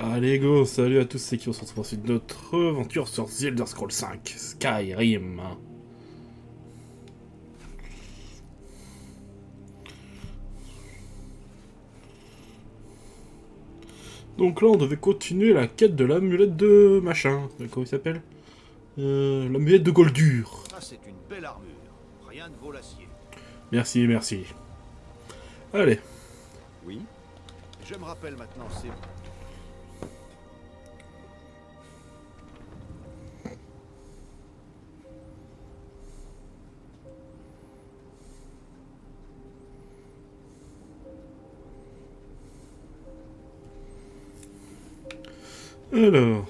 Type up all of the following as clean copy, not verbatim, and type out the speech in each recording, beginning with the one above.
Allez go, salut à tous, c'est qui on se retrouve ensuite de notre aventure sur The Elder Scrolls 5, Skyrim. Donc là on devait continuer la quête de l'amulette de machin, comment il s'appelle l'amulette de Goldur. Ah, c'est une belle armure. Rien ne vaut l'acier. Merci, merci. Allez. Oui. Je me rappelle maintenant, c'est... Alors...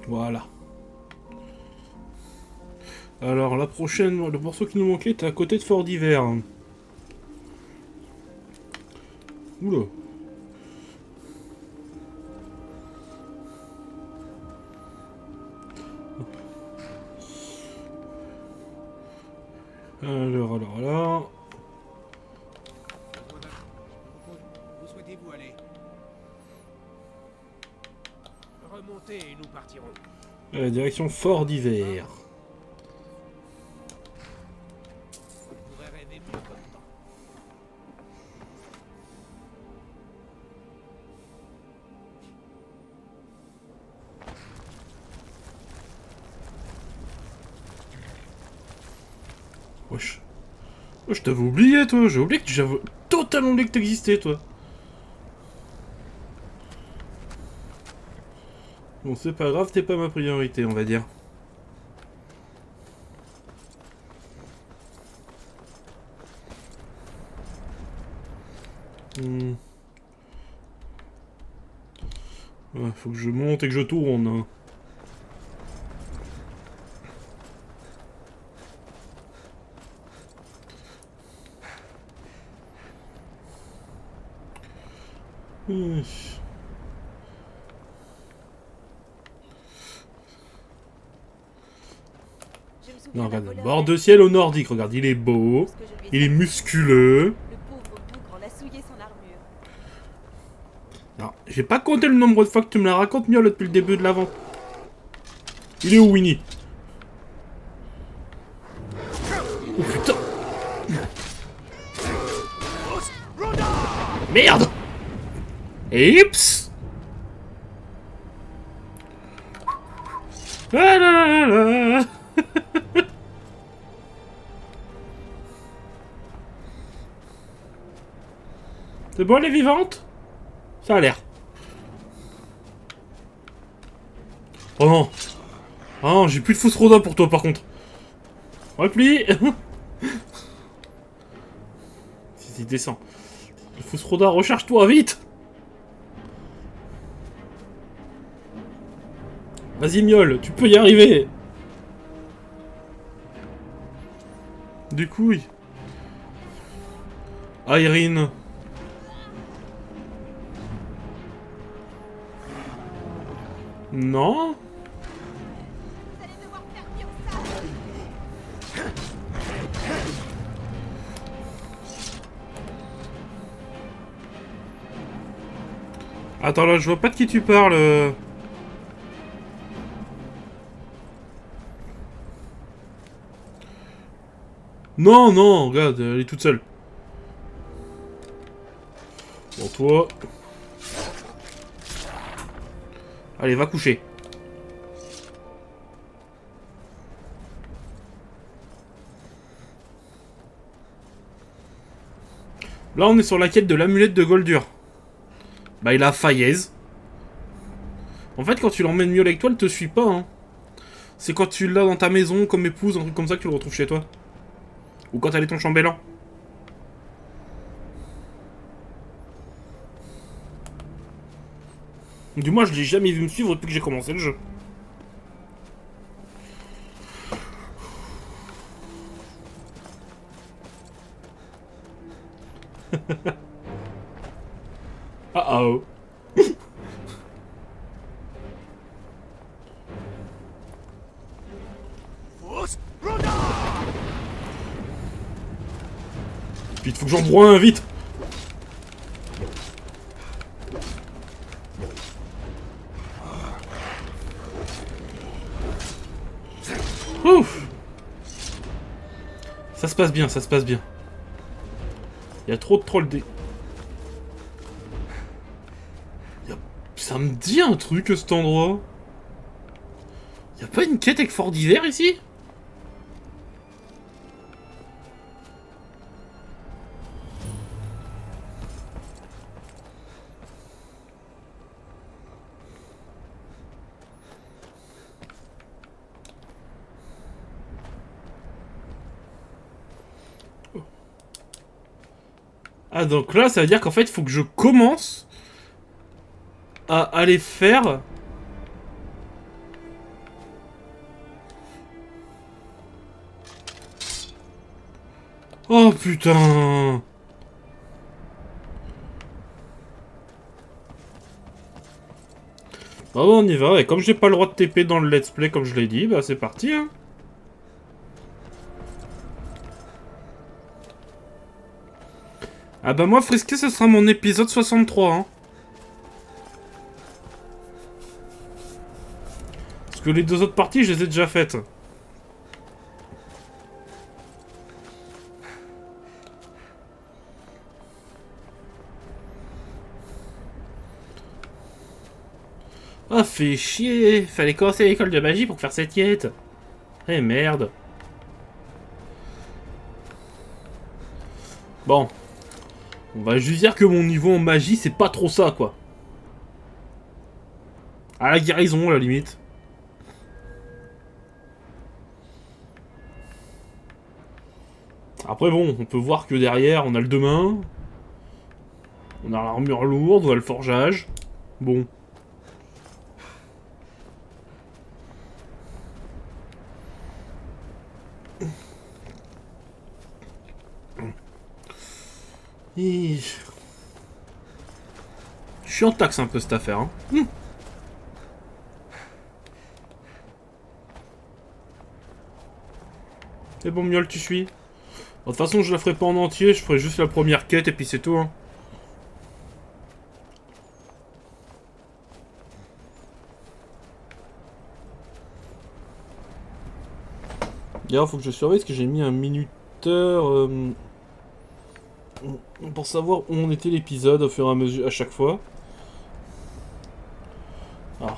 Voilà. Alors la prochaine, le morceau qui nous manquait était à côté de Fort d'Hiver. Oula. Alors. Où souhaitez-vous aller? Remontez et nous partirons. Direction Fort d'Hiver. Vous pourrez rêver mieux comme temps. Wesh. Je t'avais oublié, toi. J'ai oublié que j'avais totalement oublié que t'existais, toi. Bon, c'est pas grave, t'es pas ma priorité, on va dire. Ouais, faut que je monte et que je tourne. Hein. Non, regarde, bord de ciel au nordique, regarde, il est beau, il est musculeux. Le pauvre bougre en a souillé son armure. Non, j'ai pas compté le nombre de fois que tu me la racontes, mieux depuis le début de l'avant. Il est où, Winnie? Oh putain! Merde! Ips! Ah là là là là. C'est bon, elle est vivante? Ça a l'air. Oh non! Oh non, j'ai plus de fausse roda pour toi par contre. Repli! Si, descend. Le fausse roda, recharge-toi, vite! Vas-y, miaule, tu peux y arriver! Du coup, oui. Irene. Non? Vous allez devoir faire pire que ça. Attends, là, je vois pas de qui tu parles. Non, non, regarde, elle est toute seule. Bon, toi... Allez, va coucher. Là, on est sur la quête de l'amulette de Goldur. Bah, il a Fayez. En fait, quand tu l'emmènes mieux avec toi, elle te suit pas, hein. C'est quand tu l'as dans ta maison, comme épouse, un truc comme ça, que tu le retrouves chez toi. Ou quand elle est ton chambellan. Du moins, je l'ai jamais vu me suivre depuis que j'ai commencé le jeu. Ah oh. Vite, faut que j'en broie un, vite. Ouf. Ça se passe bien, ça se passe bien. Il y a trop de trolls des... Ça me dit un truc, cet endroit. Y a pas une quête avec Fort d'hiver ici? Ah, donc là, ça veut dire qu'en fait, il faut que je commence à aller faire... Oh, putain! Ah bon, on y va. Et comme j'ai pas le droit de TP dans le let's play, comme je l'ai dit, bah c'est parti, hein. Ah bah moi, Frisquet, ce sera mon épisode 63, hein. Parce que les deux autres parties, je les ai déjà faites. Ah, fait chier. Fallait commencer l'école de magie pour faire cette quête. Eh merde. Bon. On va juste dire que mon niveau en magie, c'est pas trop ça, quoi. À la guérison, à la limite. Après, bon, on peut voir que derrière, on a le deux mains. On a l'armure lourde, on a le forgeage. Bon. Et... je suis en taxe un peu cette affaire. Hein. C'est bon, Miol, tu suis. Bon, de toute façon, je la ferai pas en entier, je ferai juste la première quête et puis c'est tout. Hein. D'ailleurs, faut que je surveille parce que j'ai mis un minuteur pour savoir où on était l'épisode au fur et à mesure à chaque fois. Ah.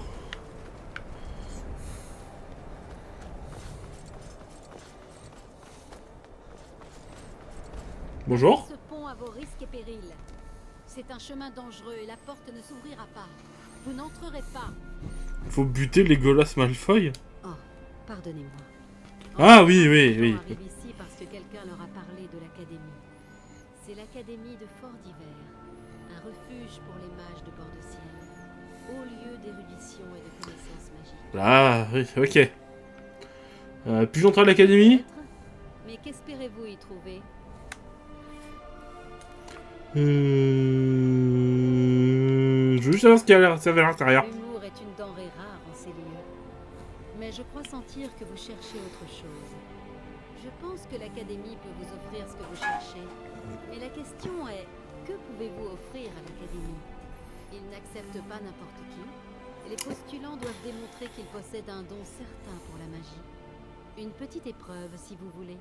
Bonjour. Ce pont à vos risques et périls. C'est un chemin dangereux et la porte ne s'ouvrira pas. Vous n'entrerez pas. Faut buter Legolas Malfoy. Oh, pardonnez-moi. Ah oui, oui, oui. Arrive ici parce que quelqu'un leur a parlé de l'académie. C'est l'académie de Fort d'hiver, un refuge pour les mages de bord de ciel, haut lieu d'érudition et de connaissances magiques. Ah oui, ok. Puis-je entrer à l'académie? Peut-être. Mais qu'espérez-vous y trouver? Je veux juste savoir ce qu'il y a à l'intérieur. L'humour est une denrée rare en ces lieux. Mais je crois sentir que vous cherchez autre chose. Je pense que l'académie peut vous offrir ce que vous cherchez. Mais la question est, que pouvez-vous offrir à l'académie? Ils n'acceptent pas n'importe qui. Les postulants doivent démontrer qu'ils possèdent un don certain pour la magie. Une petite épreuve, si vous voulez.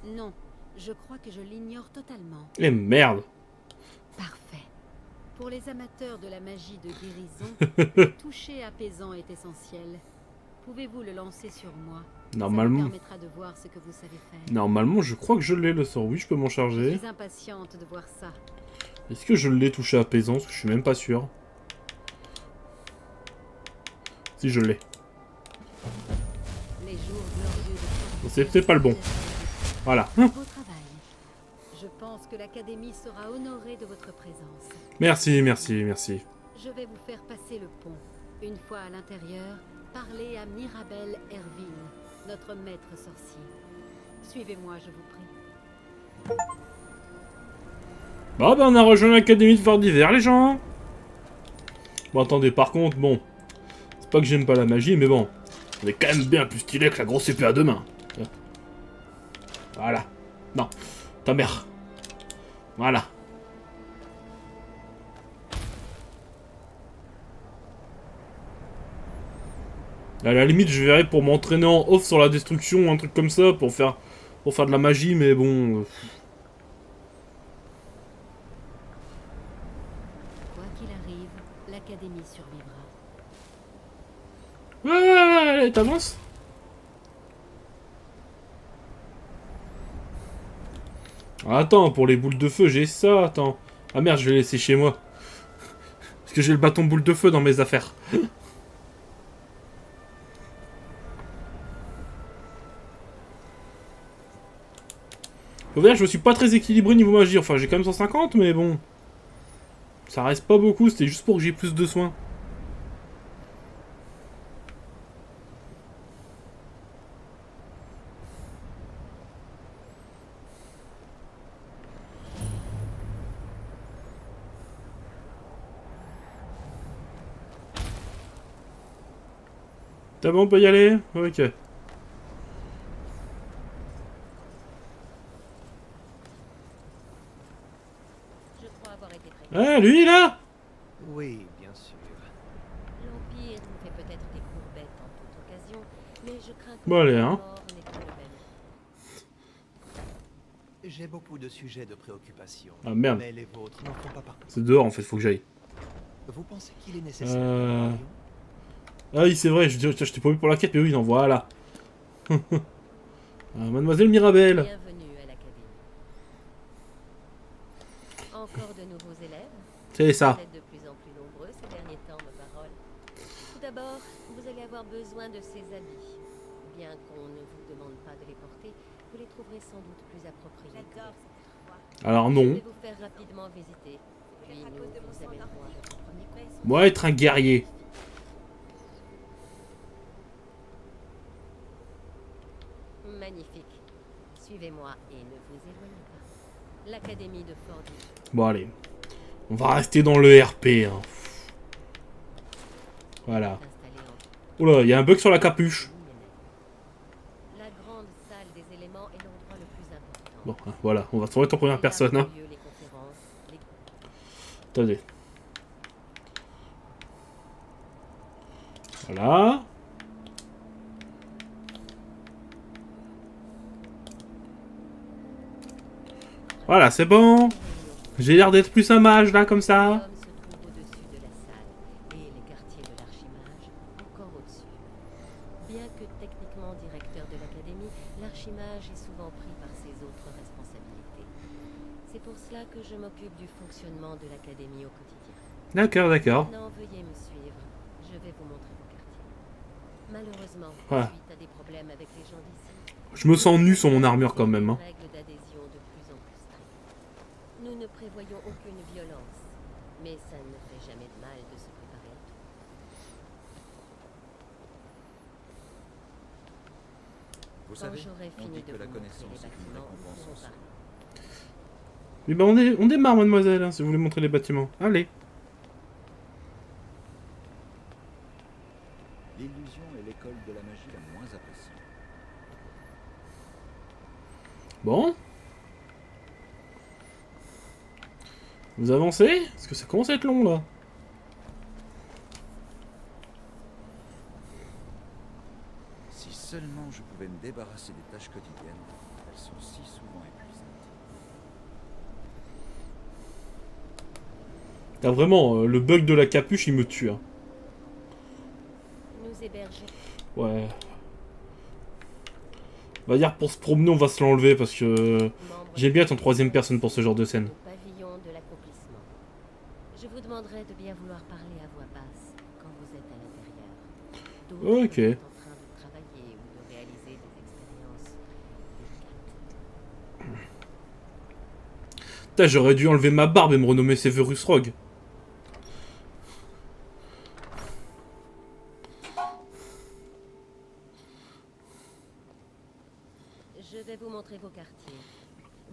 Non, je crois que je l'ignore totalement. Eh merde. Parfait. Pour les amateurs de la magie de guérison, le toucher apaisant est essentiel. Pouvez-vous le lancer sur moi? Normalement. Ça me permettra de voir ce que vous savez faire. Normalement, je crois que je l'ai le sort. Oui, je peux m'en Je charger. suis impatiente de voir ça. Est-ce que je l'ai touché apaisant? Parce que je suis même pas sûr. Si je l'ai. Les jours glorieux de Fort C'est peut-être pas le bon. Voilà. Beau travail. Je pense pense que l'Académie sera honorée de votre présence. Merci, merci, merci. Je vais vous faire passer le pont. Une fois à l'intérieur, parlez à Mirabel Erville, notre maître sorcier. Suivez-moi, je vous prie. Bah, on a rejoint l'Académie de Fort d'Hiver, les gens. Bon, attendez, par contre, bon. C'est pas que j'aime pas la magie, mais bon. On est quand même bien plus stylé que la grosse épée à deux mains. Voilà. Non. Ta mère. Voilà. À la limite, je verrais pour m'entraîner en off sur la destruction ou un truc comme ça, pour faire de la magie, mais bon... Quoi qu'il arrive, l'Académie survivra. Ouais, allez, t'avances. Attends, pour les boules de feu, j'ai ça, attends. Ah merde, je vais laisser chez moi. Parce que j'ai le bâton boule de feu dans mes affaires. Faut dire, je me suis pas très équilibré niveau magie. Enfin, j'ai quand même 150, mais bon. Ça reste pas beaucoup, c'était juste pour que j'ai plus de soins. T'as bon, on peut y aller? Ok. Je crois avoir été très... Ah, lui, là? Oui, bien sûr. L'Empire nous fait peut-être des courbettes en toute occasion, mais je crains que Bon, allez, la hein. mort n'est pas le même. J'ai beaucoup de sujets de préoccupation. Ah, merde. Mais les vôtres n'en font pas partie. C'est dehors, en fait, faut que j'aille. Vous pensez qu'il est nécessaire que Euh... nous parlions? Ah oui, c'est vrai, je t'ai promis pour la quête, mais oui, non, voilà. Mademoiselle Mirabel. Bienvenue à l'Académie. Encore de nouveaux élèves? C'est ça. Vous êtes de plus en plus nombreux ces derniers temps, ma parole. Tout d'abord, vous allez avoir besoin de ces habits. Bien qu'on ne vous demande pas de les porter, vous les trouverez sans doute plus appropriés. J'adore cette fois. Alors Je non. vais vous faire rapidement visiter. Puis nous vous amènerons à votre premier cours. Moi, être un guerrier. Magnifique. Suivez-moi et ne vous éloignez pas. L'Académie de Fordil. Bon, allez. On va rester dans le RP. Hein. Voilà. Installé en Oula, il y a un bug sur la capuche. La grande salle des éléments est l'endroit le plus important. Bon, hein, voilà. On va se remettre en première personne. Hein. Les conférences, les... Attendez. Voilà. Voilà, c'est bon. J'ai l'air d'être plus un mage, là, comme ça. L'homme se trouve au-dessus de la salle et les quartiers de l'archimage encore au-dessus. Bien que techniquement directeur de l'académie, l'archimage est souvent pris par ses autres responsabilités. C'est pour cela que je m'occupe du fonctionnement de l'académie au quotidien. D'accord, d'accord. Maintenant, veuillez me suivre. Je vais vous montrer vos quartiers. Malheureusement, Ouais. suite à des problèmes avec les gens d'ici, Je me sens nu sur mon armure, quand même. Hein. règles d'adhésion de plus en plus strictes. Nous ne prévoyons aucune violence, mais ça ne fait jamais de mal de se préparer à tout. Vous Quand savez, j'aurai on fini dit de que la vous montrer connaissance les est une bâtiments, récompense nous en en soi. parlerons. Oui, bah on démarre, mademoiselle, hein, si vous voulez montrer les bâtiments. Allez. L'illusion est l'école de la magie la moins appréciée. Bon. Vous avancez? Parce que ça commence à être long, là. Si seulement je pouvais me débarrasser des tâches quotidiennes, elles sont si souvent épuisantes. Là, vraiment, le bug de la capuche, il me tue. Hein. Nous héberger. Ouais. On va dire, pour se promener, on va se l'enlever, parce que... J'aime bien être en troisième personne pour ce genre de scène. Au pavillon de l'accomplissement. Je vous demanderai de bien vouloir parler à voix basse quand vous êtes à l'intérieur. D'autres Ok. sont en train de travailler ou de réaliser des expériences délicates. Putain, j'aurais dû enlever ma barbe et me renommer Severus Rogue. Je vais vous montrer vos quartiers.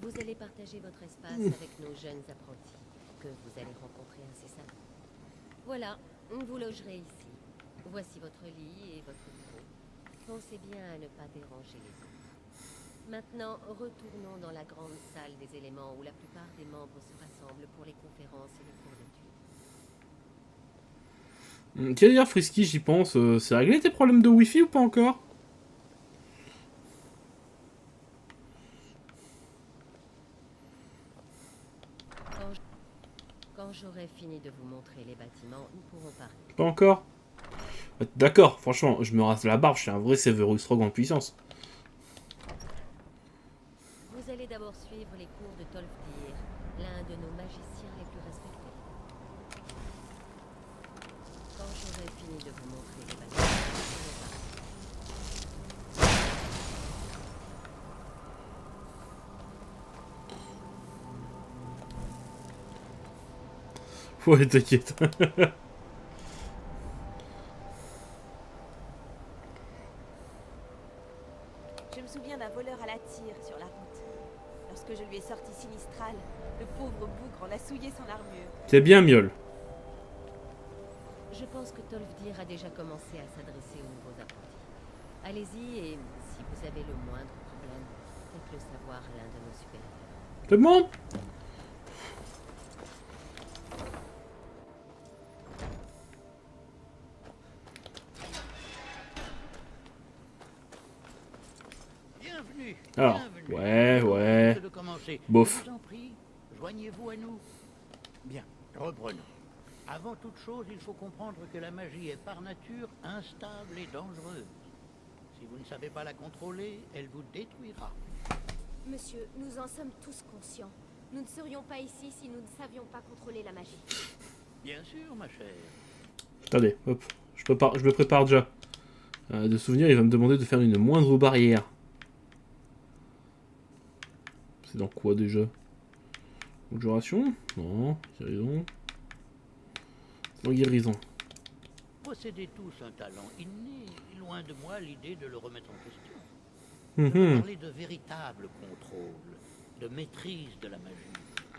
Vous allez partager votre espace avec nos jeunes apprentis, que vous allez rencontrer incessamment. Voilà, vous logerez ici. Voici votre lit et votre bureau. Pensez bien à ne pas déranger les autres. Maintenant, retournons dans la grande salle des éléments où la plupart des membres se rassemblent pour les conférences et les cours d'études. Tiens d'ailleurs, Frisky, j'y pense. C'est réglé tes problèmes de Wi-Fi ou pas encore? Quand j'aurai fini de vous montrer les bâtiments, nous pourrons parler. Pas encore? D'accord, franchement, je me rase la barbe, je suis un vrai Severus Rogue en puissance. Vous allez d'abord suivre les cours de Tolfdir, l'un de nos magiciens les plus respectés. Quand j'aurai fini de vous montrer les bâtiments, nous pourrons parler. Ouais, t'inquiète. Je me souviens d'un voleur à la tire sur la route. Lorsque je lui ai sorti Sinistral, le pauvre bougre en a souillé son armure. C'est bien, Miol. Je pense que Tolfdir a déjà commencé à s'adresser aux nouveaux apprentis. Allez-y et si vous avez le moindre problème, faites-le savoir à l'un de nos supérieurs. C'est bon? Bienvenue. Alors, ouais. De commencer. Bof. Je vous en prie, joignez-vous à nous. Bien, reprenons. Avant toute chose, il faut comprendre que la magie est par nature instable et dangereuse. Si vous ne savez pas la contrôler, elle vous détruira. Monsieur, nous en sommes tous conscients. Nous ne serions pas ici si nous ne savions pas contrôler la magie. Bien sûr, ma chère. Attendez, hop. Je me prépare déjà. De souvenir, il va me demander de faire une moindre barrière. C'est dans quoi déjà? Conjuration? Non, guérison. Non, guérison. Possédez tous un talent inné, et loin de moi l'idée de le remettre en question. Hum, Je veux hum. parler de véritable contrôle, de maîtrise de la magie.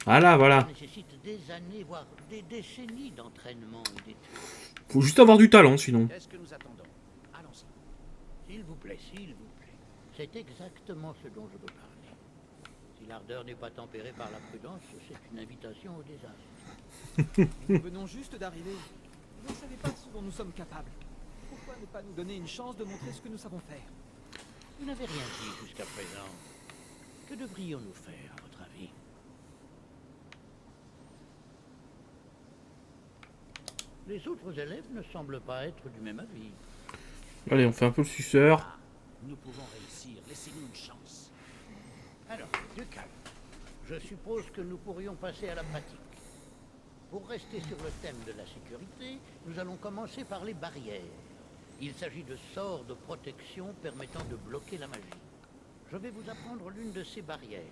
Voilà. Ça nécessite des années, voire des décennies d'entraînement et d'études. Faut juste avoir du talent, sinon. Qu'est-ce que nous attendons? Allons-y. S'il vous plaît, s'il vous plaît. C'est exactement ce dont je veux parler. Si l'ardeur n'est pas tempérée par la prudence, c'est une invitation au désastre. Nous venons juste d'arriver. Vous ne savez pas ce dont nous sommes capables. Pourquoi ne pas nous donner une chance de montrer ce que nous savons faire? Vous n'avez rien dit jusqu'à présent. Que devrions-nous faire, à votre avis? Les autres élèves ne semblent pas être du même avis. Allez, on fait un peu le suceur. Nous pouvons réussir. Laissez-nous une chance. Alors, du calme. Je suppose que nous pourrions passer à la pratique. Pour rester sur le thème de la sécurité, nous allons commencer par les barrières. Il s'agit de sorts de protection permettant de bloquer la magie. Je vais vous apprendre l'une de ces barrières,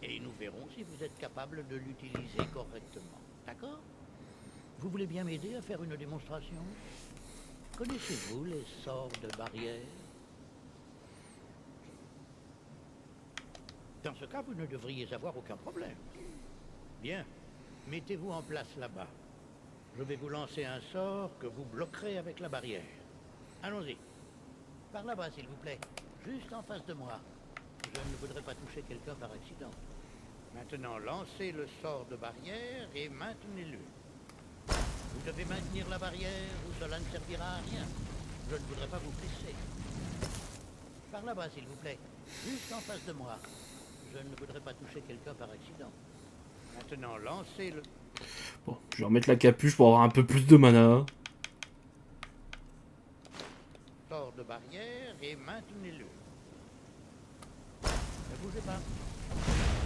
et nous verrons si vous êtes capable de l'utiliser correctement. D'accord? Vous voulez bien m'aider à faire une démonstration? Connaissez-vous les sorts de barrières? Dans ce cas, vous ne devriez avoir aucun problème. Bien, mettez-vous en place là-bas. Je vais vous lancer un sort que vous bloquerez avec la barrière. Allons-y. Par là-bas, s'il vous plaît. Juste en face de moi. Je ne voudrais pas toucher quelqu'un par accident. Maintenant, lancez le sort de barrière et maintenez-le. Vous devez maintenir la barrière ou cela ne servira à rien. Je ne voudrais pas vous blesser. Par là-bas, s'il vous plaît. Juste en face de moi. Je ne voudrais pas toucher quelqu'un par accident. Maintenant, lancez le... Bon, je vais remettre la capuche pour avoir un peu plus de mana. sort de barrière et maintenez-le. Ne bougez pas.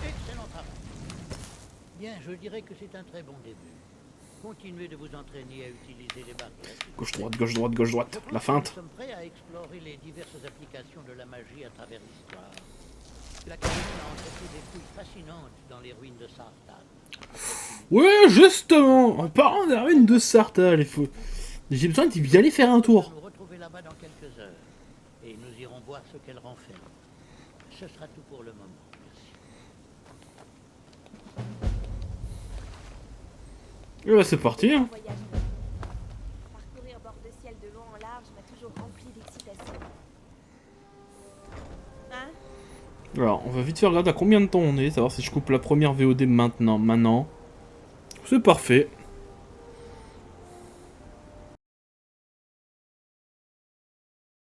Excellent travail. Bien, je dirais que c'est un très bon début. Continuez de vous entraîner à utiliser les barrières. Gauche-droite, gauche-droite, gauche-droite. La feinte. Nous sommes prêts à explorer les diverses applications de la magie à travers l'histoire. L'Académie a entrepris des fouilles fascinantes dans les ruines de Sarthan. Ouais, justement, en parlant des ruines de Sartale, j'ai besoin d'y aller faire un tour. Nous retrouver là-bas dans quelques heures. Et nous irons voir ce qu'elle renferme. Ce sera tout pour le moment. Merci. Et bah c'est parti. Hein. Voyage. Parcourir bord de ciel de long en large m'a toujours rempli d'excitation. Hein? Alors, on va vite faire regarder à combien de temps on est, savoir si je coupe la première VOD maintenant. C'est parfait.